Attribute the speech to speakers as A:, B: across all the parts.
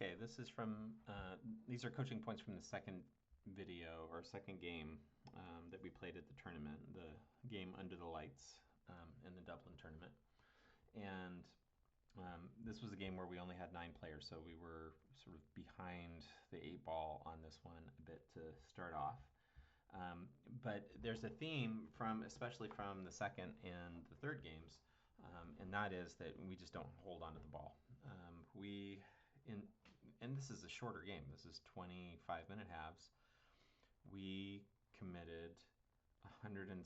A: Okay, this is from, these are coaching points from the second video or second game that we played at the tournament, the game Under the Lights in the Dublin tournament. And this was a game where we only had 9 players, so we were sort of behind the 8 ball on this one a bit to start off. But there's a theme from, especially from the second and the third games, and that is that we just don't hold on to the ball. We in and this is a shorter game. This is 25-minute halves. We committed 106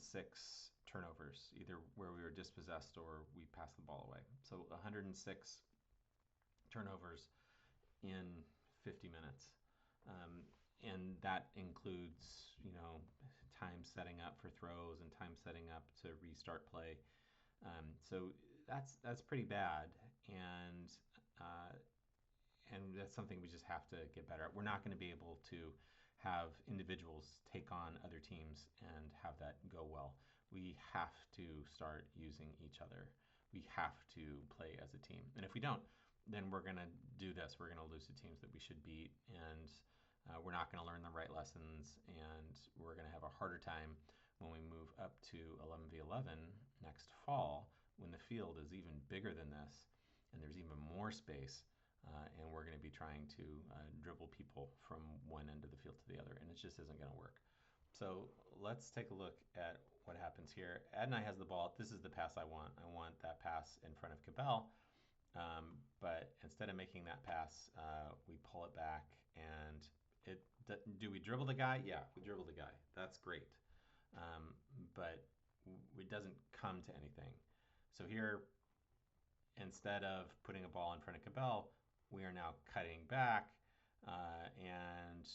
A: turnovers, either where we were dispossessed or we passed the ball away. So 106 turnovers in 50 minutes. And that includes, time setting up for throws and time setting up to restart play. So that's pretty bad, and that's something we just have to get better at. We're not going to be able to have individuals take on other teams and have that go well. We have to start using each other. We have to play as a team. And if we don't, then we're going to do this. We're going to lose to teams that we should beat, and we're not going to learn the right lessons, and we're going to have a harder time when we move up to 11v11 next fall, when the field is even bigger than this and there's even more space. And we're going to be trying to dribble people from one end of the field to the other, and it just isn't going to work. So let's take a look at what happens here. Adonai has the ball. This is the pass I want. I want that pass in front of Cabell. But instead of making that pass, we pull it back, and do we dribble the guy? Yeah, we dribble the guy. That's great. But it doesn't come to anything. So here, instead of putting a ball in front of Cabell, we are now cutting back, and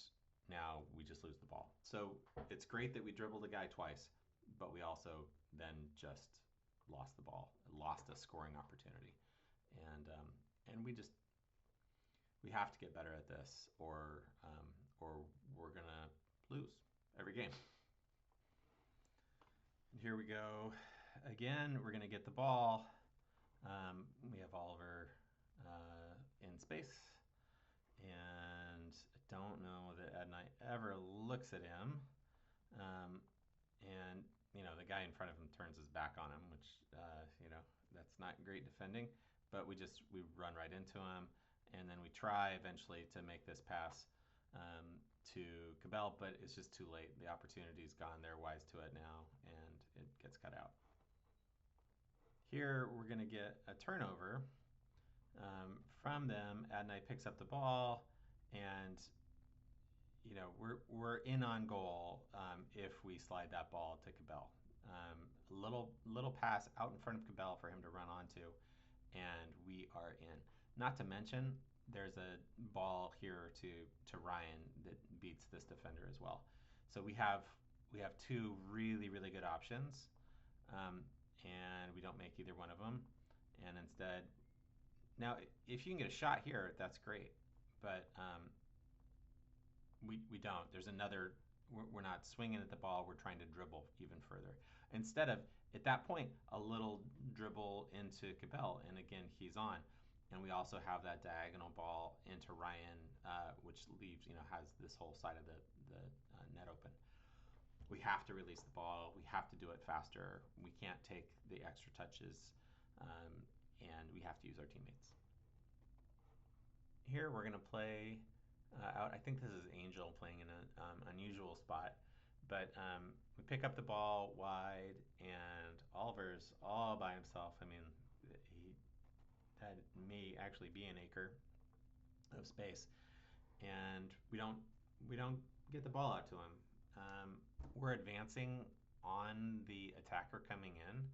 A: now we just lose the ball. So it's great that we dribbled the guy twice, but we also then just lost the ball, lost a scoring opportunity, and we have to get better at this, or we're gonna lose every game. And here we go again. We're gonna get the ball. We have Oliver in space, and I don't know that Adonai ever looks at him, and the guy in front of him turns his back on him, which that's not great defending, but we run right into him, and then we try eventually to make this pass to Cabell, but it's just too late. The opportunity's gone. They're wise to it now, and it gets cut out. Here we're going to get a turnover from them. Adonai picks up the ball, and we're in on goal if we slide that ball to Cabell. A little pass out in front of Cabell for him to run onto, and we are in. Not to mention, there's a ball here to Ryan that beats this defender as well. So we have 2 really, really good options, and we don't make either one of them. And instead, now if you can get a shot here, that's great, but we don't. There's another. We're not swinging at the ball. We're trying to dribble even further. Instead of, at that point, a little dribble into Cabell, and again, he's on. And we also have that diagonal ball into Ryan, which leaves, has this whole side of the net open. We have to release the ball. We have to do it faster. We can't take the extra touches, and we have to use our teammates. Here we're going to play out. I think this is Angel playing in an unusual spot, but we pick up the ball wide, and Oliver's all by himself. I mean, he had me actually be an acre of space, and we don't get the ball out to him. We're advancing on the attacker coming in,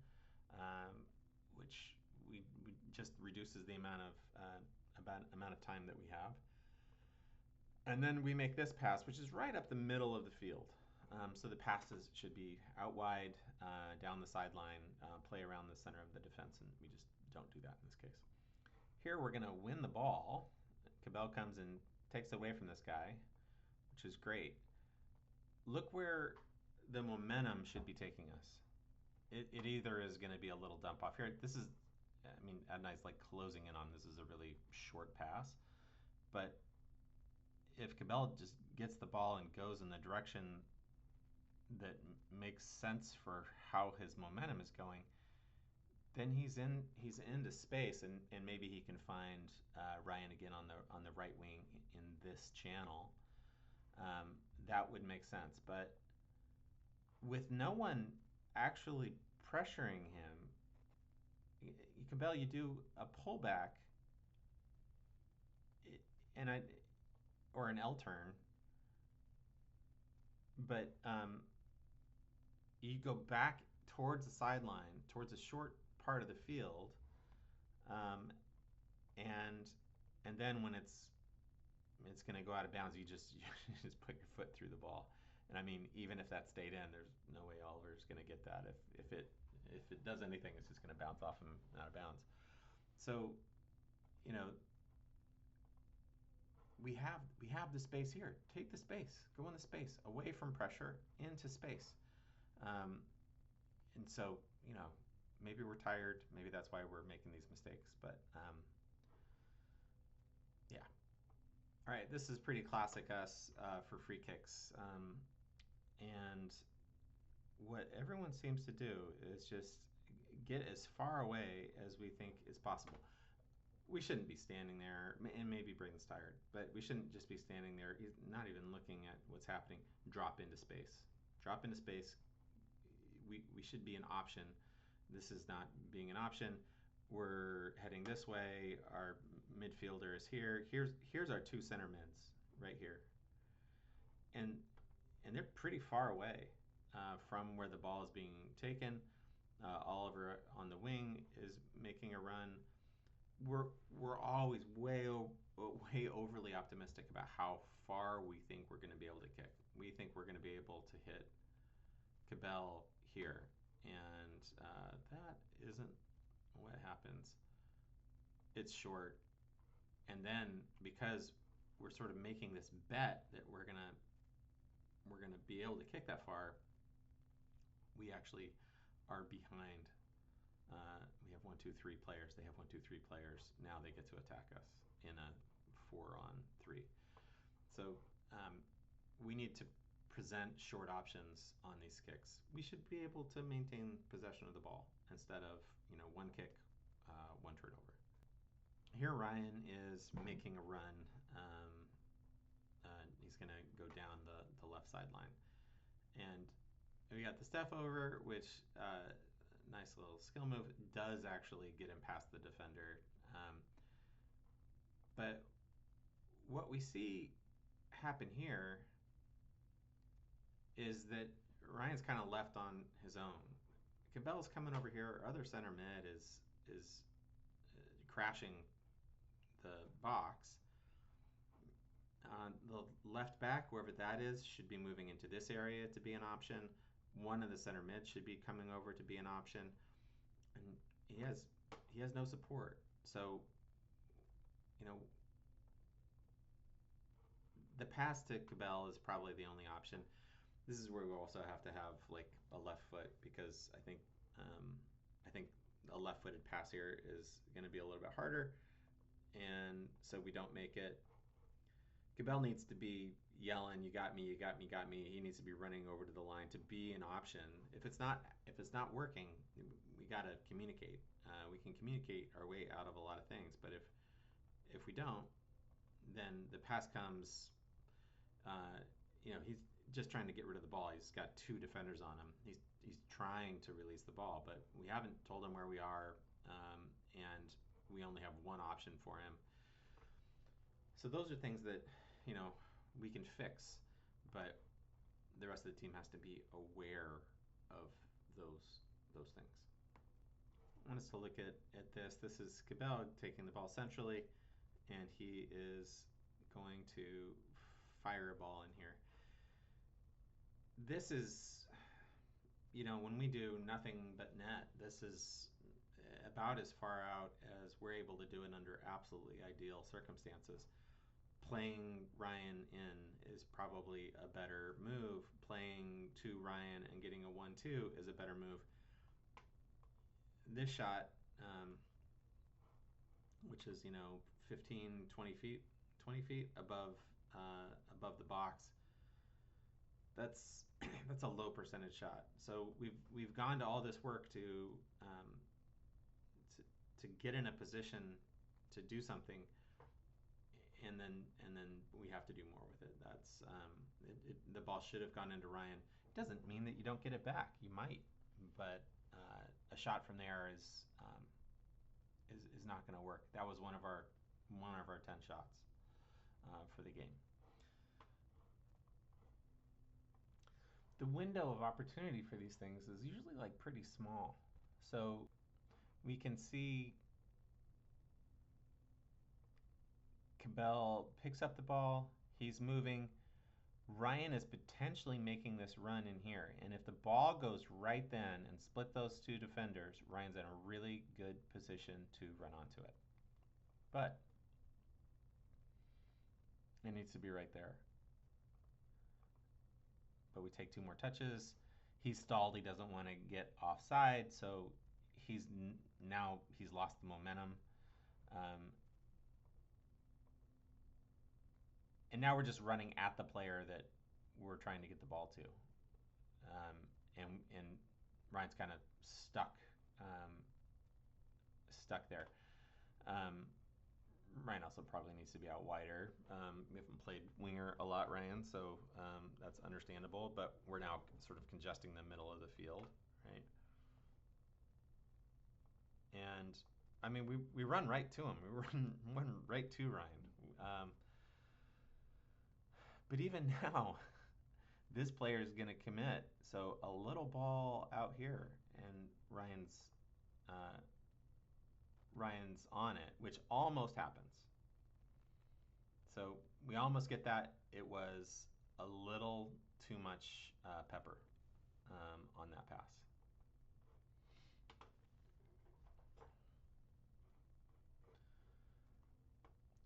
A: which we just reduces the amount of time that we have. And then we make this pass, which is right up the middle of the field. So the passes should be out wide, down the sideline, play around the center of the defense, and we just don't do that in this case. Here we're going to win the ball. Cabell comes and takes away from this guy, which is great. Look where the momentum should be taking us. It either is going to be a little dump off here. This is, Adonai's like closing in on this is a really short pass, but if Cabell just gets the ball and goes in the direction that makes sense for how his momentum is going, then he's into space, and maybe he can find Ryan again on the right wing in this channel. That would make sense. But with no one actually pressuring him, Cabell, you do a pullback and I or an L turn, but you go back towards the sideline, towards a short part of the field, um, and then when it's going to go out of bounds, you just you just put your foot through the ball. And I mean, even if that stayed in, there's no way Oliver's going to get that. If it does anything, it's just going to bounce off him and out of bounds. So, you know, we have the space here. Take the space. Go in the space, away from pressure, into space. Um, and so, you know, maybe we're tired. Maybe that's why we're making these mistakes. But yeah. All right, this is pretty classic us for free kicks. And what everyone seems to do is just get as far away as we think is possible. We shouldn't be standing there, and maybe Braden's tired, but we shouldn't just be standing there, not even looking at what's happening. Drop into space. Drop into space. We should be an option. This is not being an option. We're heading this way. Our midfielder is here. Here's our two center mids right here, and they're pretty far away from where the ball is being taken. Oliver on the wing is making a run. We're always way overly optimistic about how far we think we're going to be able to kick. We think we're going to be able to hit Cabell here, and that isn't what happens. It's short, and then because we're sort of making this bet that we're gonna be able to kick that far, we actually are behind. We have 1, 2, 3 players. They have 1, 2, 3 players. Now they get to attack us in a 4-on-3. So we need to present short options on these kicks. We should be able to maintain possession of the ball instead of one kick, one turnover. Here Ryan is making a run. He's going to go down the left sideline, and we got the step over, which nice little skill move, does actually get him past the defender. But what we see happen here is that Ryan's kind of left on his own. Cabell's coming over here. Our other center mid is crashing the box. The left back, whoever that is, should be moving into this area to be an option. One of the center mids should be coming over to be an option, and he has no support. So, the pass to Cabell is probably the only option. This is where we also have to have like a left foot, because I think a left-footed pass here is going to be a little bit harder, and so we don't make it. Cabell needs to be yelling, "You got me! You got me! You got me!" He needs to be running over to the line to be an option. If it's not working, we got to communicate. We can communicate our way out of a lot of things, but if we don't, then the pass comes. He's just trying to get rid of the ball. He's got two defenders on him. He's trying to release the ball, but we haven't told him where we are, and we only have one option for him. So those are things that we can fix, but the rest of the team has to be aware of those things. I want us to look at this. This is Cabell taking the ball centrally, and he is going to fire a ball in here. This is, when we do nothing but net, this is about as far out as we're able to do it under absolutely ideal circumstances. Playing Ryan in is probably a better move. Playing to Ryan and getting a 1-2 is a better move. This shot, which is 15, 20 feet above above the box, that's that's a low percentage shot. So we've gone to all this work to to get in a position to do something, and then we have to do more with it. The ball should have gone into Ryan. It doesn't mean that you don't get it back. You might, but a shot from there is not going to work. That was one of our 10 shots for the game. The window of opportunity for these things is usually like pretty small. So we can see Cabell picks up the ball, he's moving. Ryan is potentially making this run in here. And if the ball goes right then and split those two defenders, Ryan's in a really good position to run onto it. But it needs to be right there. But we take two more touches. He's stalled. He doesn't want to get offside, so he's lost the momentum. Um, and now we're just running at the player that we're trying to get the ball to. And Ryan's kind of stuck there. Um, Ryan also probably needs to be out wider. We haven't played winger a lot, Ryan, so that's understandable. But we're now sort of congesting the middle of the field, right? And I mean, we run right to him. We run right to Ryan. But even now, this player is going to commit. So a little ball out here, and uh, Ryan's on it, which almost happens. So we almost get that. It was a little too much pepper on that pass.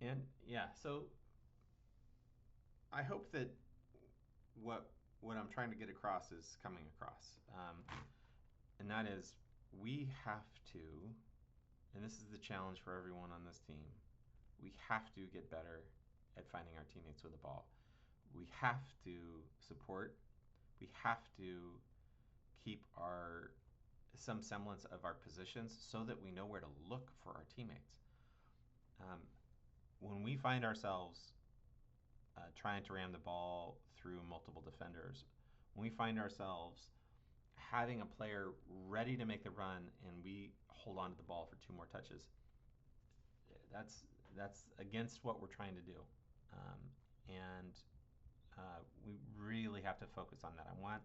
A: And yeah, so I hope that what I'm trying to get across is coming across, and that is we have to, and this is the challenge for everyone on this team. We have to get better at finding our teammates with the ball. We have to support. We have to keep our some semblance of our positions so that we know where to look for our teammates. Um, when we find ourselves trying to ram the ball through multiple defenders, when we find ourselves having a player ready to make the run and we hold on to the ball for two more touches, that's against what we're trying to do, and we really have to focus on that. I want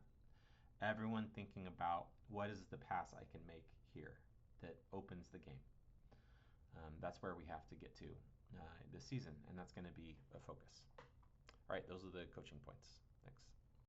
A: everyone thinking about what is the pass I can make here that opens the game. That's where we have to get to this season, and that's going to be a focus. All right, those are the coaching points. Thanks.